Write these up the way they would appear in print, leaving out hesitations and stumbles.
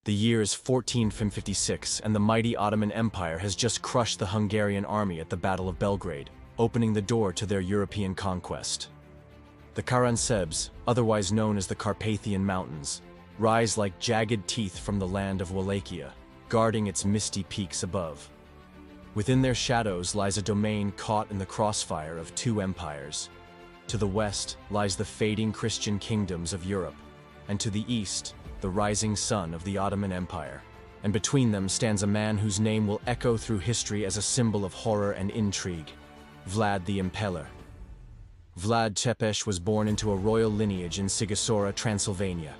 The year is 1456, and the mighty Ottoman Empire has just crushed the Hungarian army at the Battle of Belgrade, opening the door to their European conquest. The Karansebes, otherwise known as the Carpathian Mountains, rise like jagged teeth from the land of Wallachia, guarding its misty peaks above. Within their shadows lies a domain caught in the crossfire of two empires. To the west lies the fading Christian kingdoms of Europe, and to the east, the rising sun of the Ottoman Empire. And between them stands a man whose name will echo through history as a symbol of horror and intrigue: Vlad the Impaler. Vlad Tepes was born into a royal lineage in Sighisoara, Transylvania.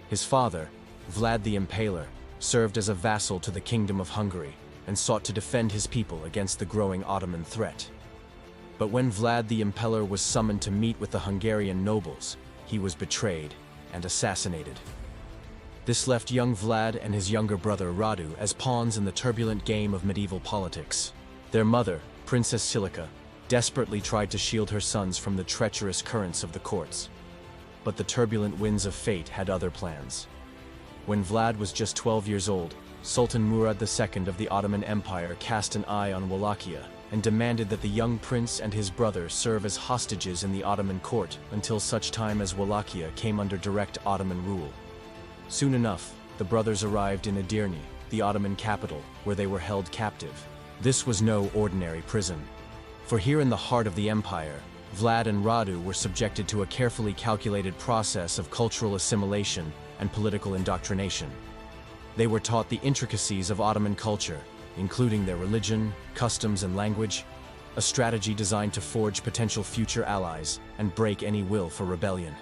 His father, Vlad the Impaler, served as a vassal to the Kingdom of Hungary and sought to defend his people against the growing Ottoman threat. But when Vlad the Impaler was summoned to meet with the Hungarian nobles, he was betrayed and assassinated. This left young Vlad and his younger brother Radu as pawns in the turbulent game of medieval politics. Their mother, Princess Silica, desperately tried to shield her sons from the treacherous currents of the courts. But the turbulent winds of fate had other plans. When Vlad was just 12 years old, Sultan Murad II of the Ottoman Empire cast an eye on Wallachia and demanded that the young prince and his brother serve as hostages in the Ottoman court until such time as Wallachia came under direct Ottoman rule. Soon enough, the brothers arrived in Edirne, the Ottoman capital, where they were held captive. This was no ordinary prison. For here in the heart of the empire, Vlad and Radu were subjected to a carefully calculated process of cultural assimilation and political indoctrination. They were taught the intricacies of Ottoman culture, including their religion, customs, and language, a strategy designed to forge potential future allies and break any will for rebellion.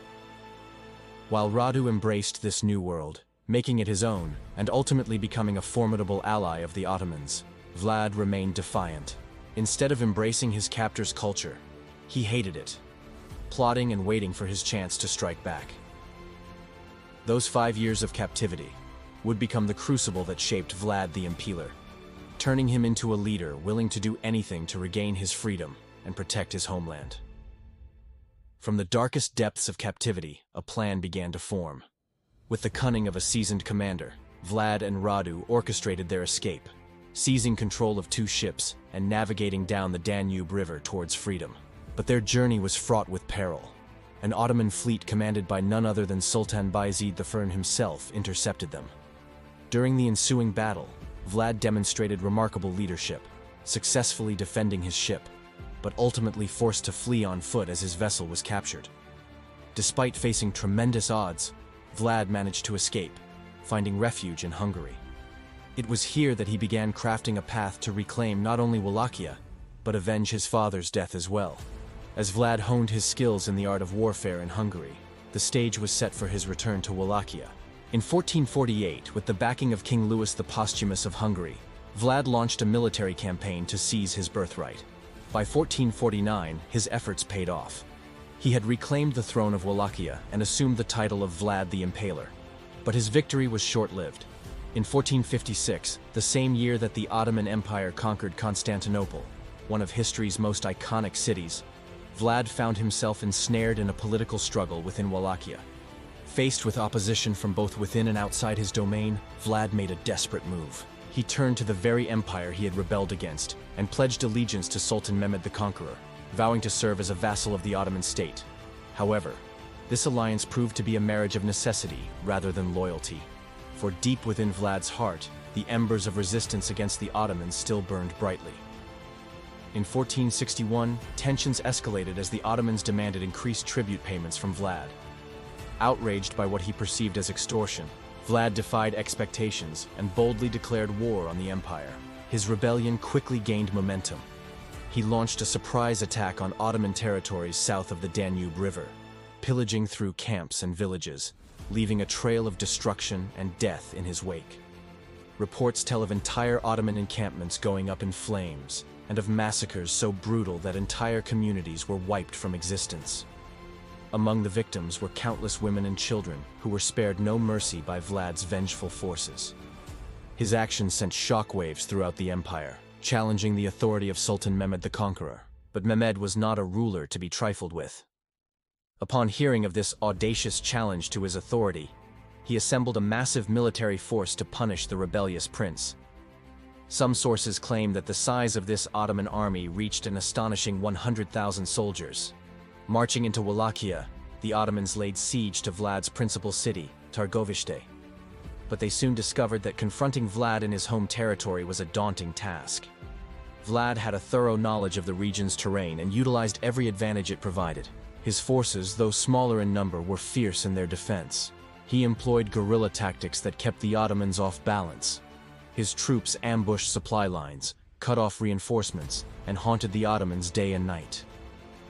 While Radu embraced this new world, making it his own, and ultimately becoming a formidable ally of the Ottomans, Vlad remained defiant. Instead of embracing his captor's culture, he hated it, plotting and waiting for his chance to strike back. Those 5 years of captivity would become the crucible that shaped Vlad the Impaler, turning him into a leader willing to do anything to regain his freedom and protect his homeland. From the darkest depths of captivity, a plan began to form. With the cunning of a seasoned commander, Vlad and Radu orchestrated their escape, seizing control of 2 ships and navigating down the Danube River towards freedom. But their journey was fraught with peril. An Ottoman fleet commanded by none other than Sultan Bayezid I himself intercepted them. During the ensuing battle, Vlad demonstrated remarkable leadership, successfully defending his ship, but ultimately forced to flee on foot as his vessel was captured. Despite facing tremendous odds, Vlad managed to escape, finding refuge in Hungary. It was here that he began crafting a path to reclaim not only Wallachia, but avenge his father's death as well. As Vlad honed his skills in the art of warfare in Hungary, the stage was set for his return to Wallachia. In 1448, with the backing of King Louis the Posthumous of Hungary, Vlad launched a military campaign to seize his birthright. By 1449, his efforts paid off. He had reclaimed the throne of Wallachia and assumed the title of Vlad the Impaler. But his victory was short-lived. In 1456, the same year that the Ottoman Empire conquered Constantinople, one of history's most iconic cities, Vlad found himself ensnared in a political struggle within Wallachia. Faced with opposition from both within and outside his domain, Vlad made a desperate move. He turned to the very empire he had rebelled against and pledged allegiance to Sultan Mehmed the Conqueror, vowing to serve as a vassal of the Ottoman state. However, this alliance proved to be a marriage of necessity rather than loyalty. For deep within Vlad's heart, the embers of resistance against the Ottomans still burned brightly. In 1461, tensions escalated as the Ottomans demanded increased tribute payments from Vlad. Outraged by what he perceived as extortion, Vlad defied expectations and boldly declared war on the empire. His rebellion quickly gained momentum. He launched a surprise attack on Ottoman territories south of the Danube River, pillaging through camps and villages, leaving a trail of destruction and death in his wake. Reports tell of entire Ottoman encampments going up in flames, and of massacres so brutal that entire communities were wiped from existence. Among the victims were countless women and children who were spared no mercy by Vlad's vengeful forces. His actions sent shockwaves throughout the empire, challenging the authority of Sultan Mehmed the Conqueror. But Mehmed was not a ruler to be trifled with. Upon hearing of this audacious challenge to his authority, he assembled a massive military force to punish the rebellious prince. Some sources claim that the size of this Ottoman army reached an astonishing 100,000 soldiers. Marching into Wallachia, the Ottomans laid siege to Vlad's principal city, Târgoviște. But they soon discovered that confronting Vlad in his home territory was a daunting task. Vlad had a thorough knowledge of the region's terrain and utilized every advantage it provided. His forces, though smaller in number, were fierce in their defense. He employed guerrilla tactics that kept the Ottomans off balance. His troops ambushed supply lines, cut off reinforcements, and haunted the Ottomans day and night.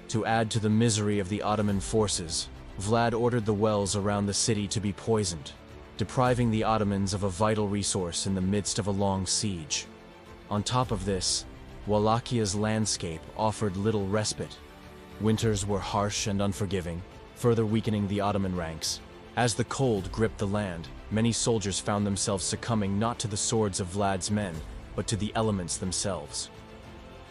To add to the misery of the Ottoman forces, Vlad ordered the wells around the city to be poisoned, depriving the Ottomans of a vital resource in the midst of a long siege. On top of this, Wallachia's landscape offered little respite. Winters were harsh and unforgiving, further weakening the Ottoman ranks. As the cold gripped the land, many soldiers found themselves succumbing not to the swords of Vlad's men, but to the elements themselves.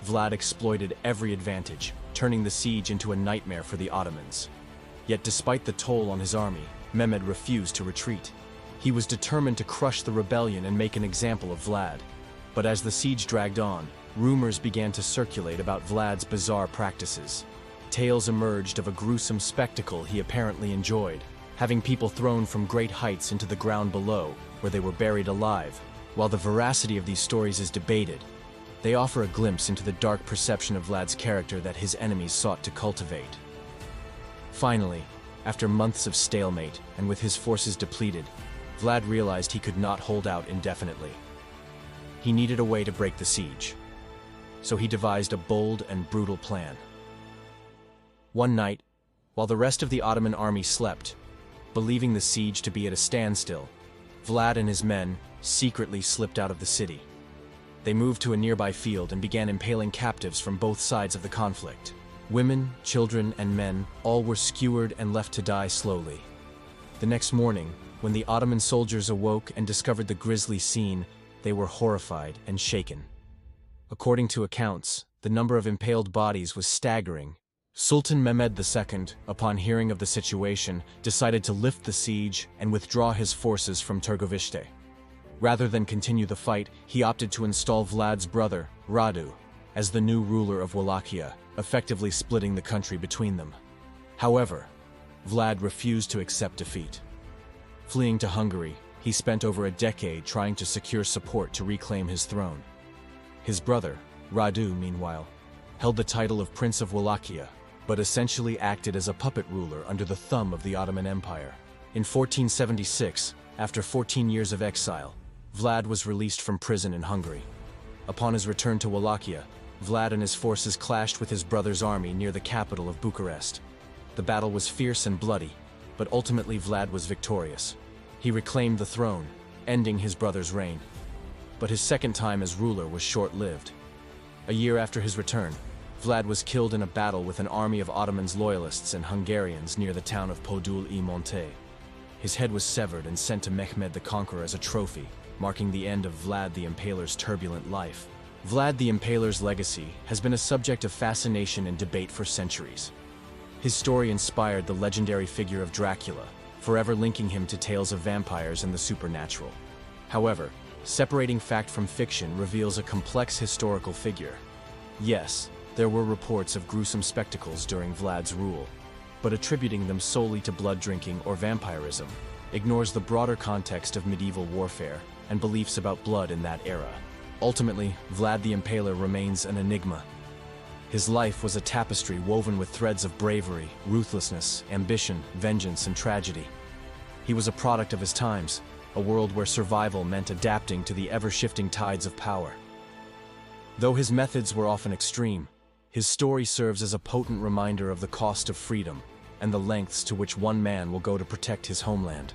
Vlad exploited every advantage, turning the siege into a nightmare for the Ottomans. Yet despite the toll on his army, Mehmed refused to retreat. He was determined to crush the rebellion and make an example of Vlad. But as the siege dragged on, rumors began to circulate about Vlad's bizarre practices. Tales emerged of a gruesome spectacle he apparently enjoyed, having people thrown from great heights into the ground below, where they were buried alive. While the veracity of these stories is debated, they offer a glimpse into the dark perception of Vlad's character that his enemies sought to cultivate. Finally, after months of stalemate and with his forces depleted, Vlad realized he could not hold out indefinitely. He needed a way to break the siege, so he devised a bold and brutal plan. One night, while the rest of the Ottoman army slept, believing the siege to be at a standstill, Vlad and his men secretly slipped out of the city. They moved to a nearby field and began impaling captives from both sides of the conflict. Women, children, and men all were skewered and left to die slowly. The next morning, when the Ottoman soldiers awoke and discovered the grisly scene, they were horrified and shaken. According to accounts, the number of impaled bodies was staggering. Sultan Mehmed II, upon hearing of the situation, decided to lift the siege and withdraw his forces from Târgoviște. Rather than continue the fight, he opted to install Vlad's brother, Radu, as the new ruler of Wallachia, effectively splitting the country between them. However, Vlad refused to accept defeat. Fleeing to Hungary, he spent over a decade trying to secure support to reclaim his throne. His brother, Radu, meanwhile, held the title of Prince of Wallachia, but essentially acted as a puppet ruler under the thumb of the Ottoman Empire. In 1476, after 14 years of exile, Vlad was released from prison in Hungary. Upon his return to Wallachia, Vlad and his forces clashed with his brother's army near the capital of Bucharest. The battle was fierce and bloody, but ultimately Vlad was victorious. He reclaimed the throne, ending his brother's reign. But his second time as ruler was short-lived. A year after his return, Vlad was killed in a battle with an army of Ottomans loyalists and Hungarians near the town of Podul-i-Monte. His head was severed and sent to Mehmed the Conqueror as a trophy, marking the end of Vlad the Impaler's turbulent life. Vlad the Impaler's legacy has been a subject of fascination and debate for centuries. His story inspired the legendary figure of Dracula, forever linking him to tales of vampires and the supernatural. However, separating fact from fiction reveals a complex historical figure. Yes, there were reports of gruesome spectacles during Vlad's rule, but attributing them solely to blood drinking or vampirism ignores the broader context of medieval warfare and beliefs about blood in that era. Ultimately, Vlad the Impaler remains an enigma. His life was a tapestry woven with threads of bravery, ruthlessness, ambition, vengeance, and tragedy. He was a product of his times, a world where survival meant adapting to the ever-shifting tides of power. Though his methods were often extreme, his story serves as a potent reminder of the cost of freedom and the lengths to which one man will go to protect his homeland.